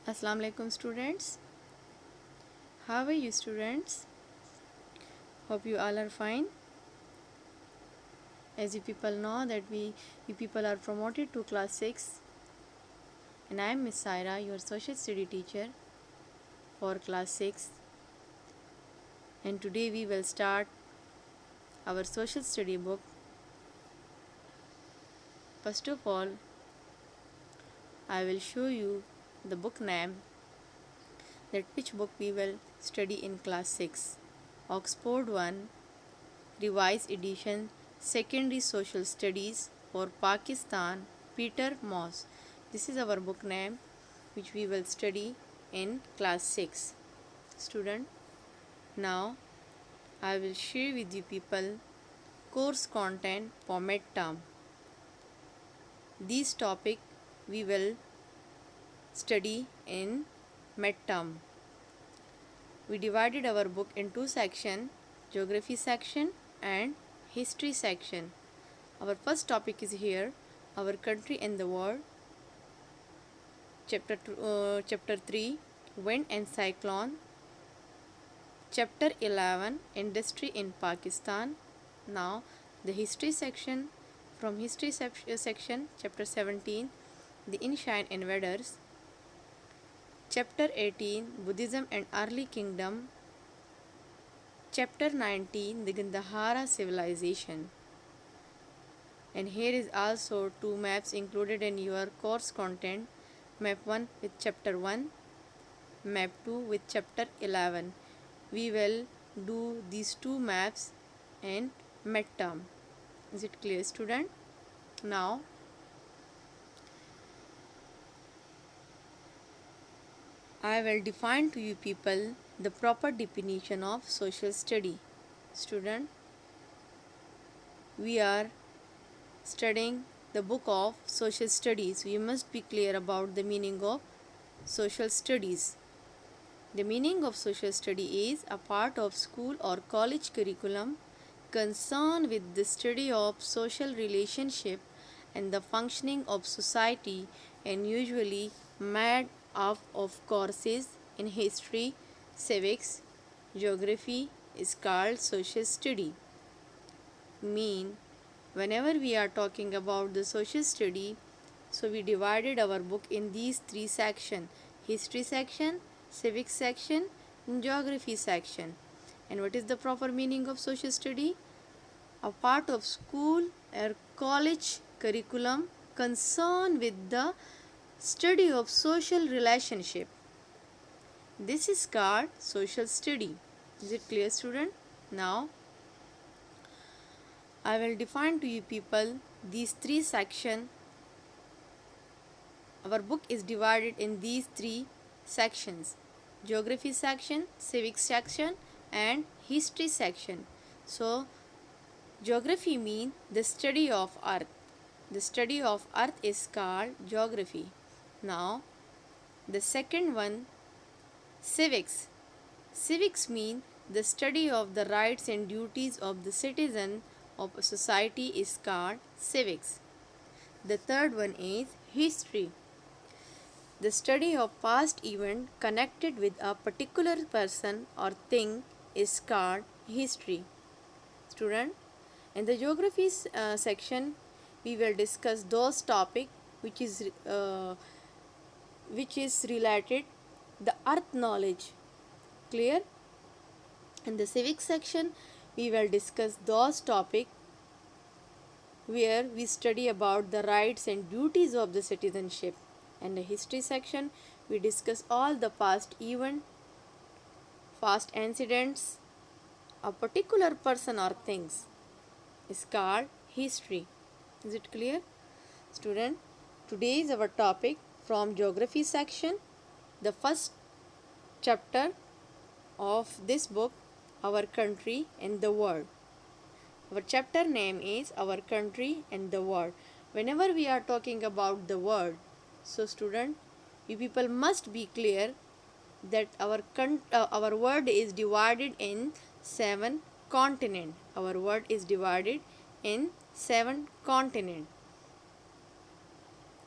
Assalamu alaikum students. How are you students? Hope you all are fine. As you people know that you people are promoted to class 6 and I am Miss Saira, your social study teacher for class 6, and today we will start our social study book. First of all, I will show you the book name, that which book we will study in class 6. Oxford 1 Revised Edition, Secondary Social Studies for Pakistan, Peter Moss. This is our book name which we will study in class 6. Student, now I will share with you people course content for midterm. These topic we will study in midterm. We divided our book in two sections, geography section and history section. Our first topic is here, our country and the world. Chapter 3, wind and cyclone. Chapter 11, industry in Pakistan. Now the history section, from history section, chapter 17, the Inshine invaders. Chapter 18, Buddhism and early kingdom. Chapter 19, the Gandhara civilization. And here is also two maps included in your course content. Map 1 with chapter 1, map 2 with chapter 11. We will do these two maps in midterm. Is it clear, student? Now I will define to you people the proper definition of social study. Student, we are studying the book of social studies. We must be clear about the meaning of social studies. The meaning of social study is a part of school or college curriculum concerned with the study of social relationship and the functioning of society, and usually made up of courses in history, civics, geography is called social study. Whenever we are talking about the social study, so we divided our book in these three sections: history section, civics section, and geography section. And what is the proper meaning of social study? A part of school or college curriculum concerned with the study of social relationship. This is called social study. Is it clear, student? Now I will define to you people these three sections. Our book is divided in these three sections: geography section, civics section, and history section. So geography means the study of earth. The study of earth is called geography. Now the second one, civics. Civics means the study of the rights and duties of the citizen of a society is called civics. The third one is history. The study of past event connected with a particular person or thing is called history. Student, in the geography section, we will discuss those topics which is related the earth knowledge. Clear? In the civics section, we will discuss those topics where we study about the rights and duties of the citizenship. In the history section, we discuss all the past events, past incidents, a particular person or things is called history. Is it clear? Student, today is our topic from geography section, the first chapter of this book, Our Country and the World. Our chapter name is Our Country and the World. Whenever we are talking about the world, so student, you people must be clear that our world is divided in 7 continents. Our world is divided in 7 continents.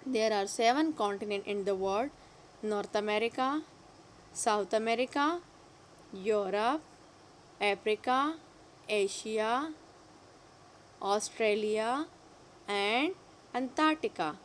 There are 7 continents in the world. North America, South America, Europe, Africa, Asia, Australia, and Antarctica.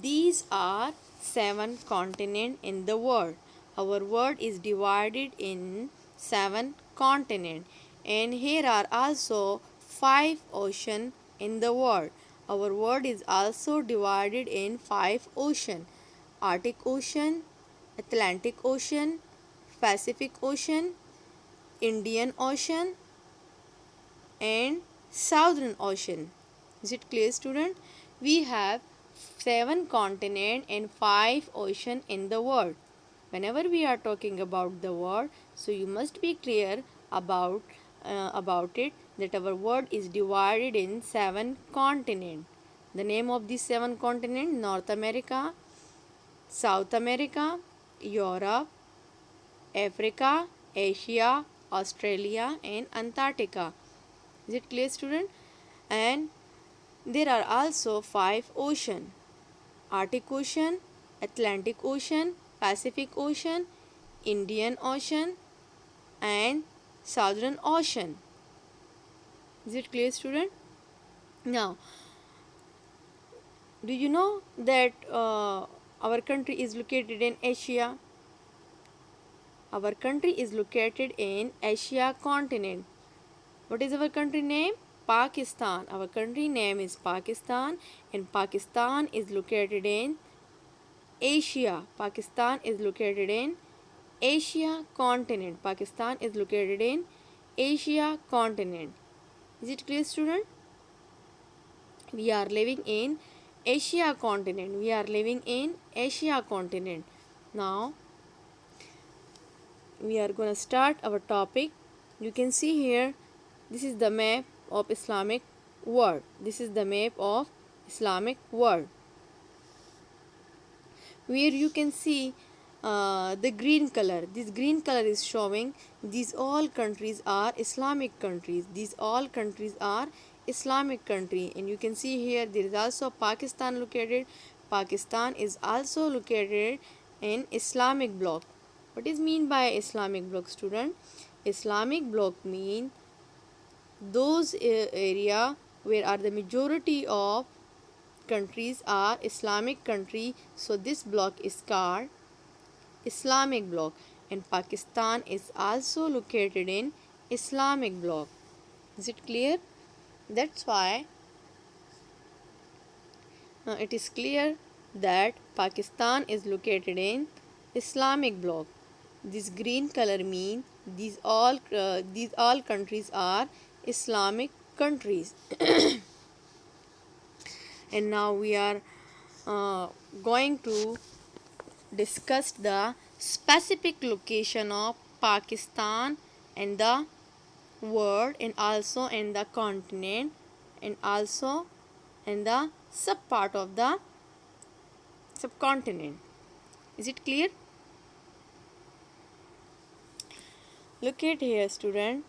These are 7 continents in the world. Our world is divided in 7 continents, and here are also 5 oceans in the world. Our world is also divided in 5 oceans: Arctic Ocean, Atlantic Ocean, Pacific Ocean, Indian Ocean, and Southern Ocean. Is it clear, student? We have 7 continents and 5 oceans in the world. Whenever we are talking about the world, so you must be clear about it, that our world is divided in 7 continents. The name of these 7 continents: North America, South America, Europe, Africa, Asia, Australia, and Antarctica. Is it clear, student? And there are also 5 oceans: Arctic Ocean, Atlantic Ocean, Pacific Ocean, Indian Ocean, and Southern Ocean. Is it clear, student? Now, do you know that our country is located in Asia? Our country is located in Asia continent. What is our country name? Pakistan. Our country name is Pakistan, and Pakistan is located in Asia. Pakistan is located in Asia continent. Pakistan is located in Asia continent. Is it clear, student? We are living in Asia continent. We are living in Asia continent. Now, we are going to start our topic. You can see here, this is the map of Islamic world. This is the map of Islamic world, where you can see the green color. This green color is showing these all countries are Islamic countries. These all countries are Islamic country, and you can see here there is also Pakistan located. Pakistan is also located in Islamic bloc. What is mean by Islamic bloc, student? Islamic bloc mean those area where are the majority of countries are Islamic country. So this bloc is called Islamic bloc, and Pakistan is also located in Islamic bloc. Is it clear? That's why it is clear that Pakistan is located in Islamic bloc. This green color means these all countries are Islamic countries. And now we are going to discuss the specific location of Pakistan and the world, and also in the continent, and also in the subpart of the subcontinent. Is it clear? Look at here, student.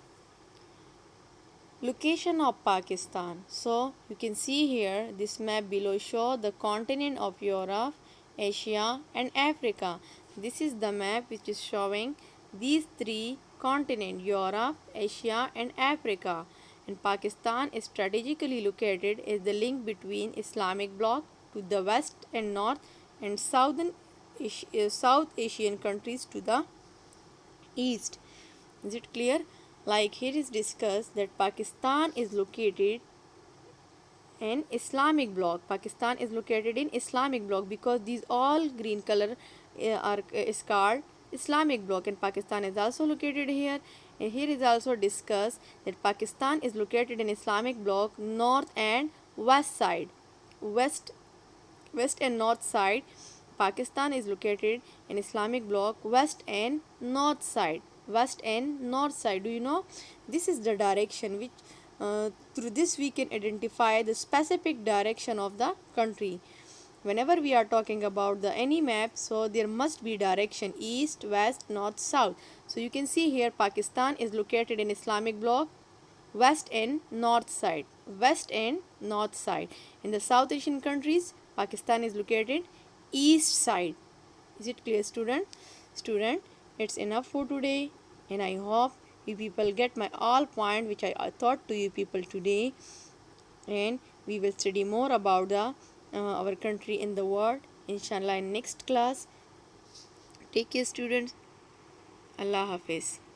Location of Pakistan. So you can see here, this map below show the continent of Europe, Asia, and Africa. This is the map which is showing these 3 continents: Europe, Asia, and Africa. And Pakistan is strategically located as the link between Islamic bloc to the west and north, and South Asian countries to the east. Is it clear? Like here is discussed that Pakistan is located in Islamic bloc. Pakistan is located in Islamic bloc because these all green color is called Islamic bloc, and Pakistan is also located here. And here is also discussed that Pakistan is located in Islamic bloc north and west side. West and north side. Pakistan is located in Islamic bloc west and north side. West and north side. Do you know? This is the direction which through this we can identify the specific direction of the country. Whenever we are talking about the any map, so there must be direction: east, west, north, south. So you can see here Pakistan is located in Islamic bloc west and north side. West and north side. In the South Asian countries, Pakistan is located east side. Is it clear, student, it's enough for today, and I hope you people get my all point which I taught to you people today. And we will study more about the our country in the world, inshallah, in next class. Take care, students. Allah Hafiz.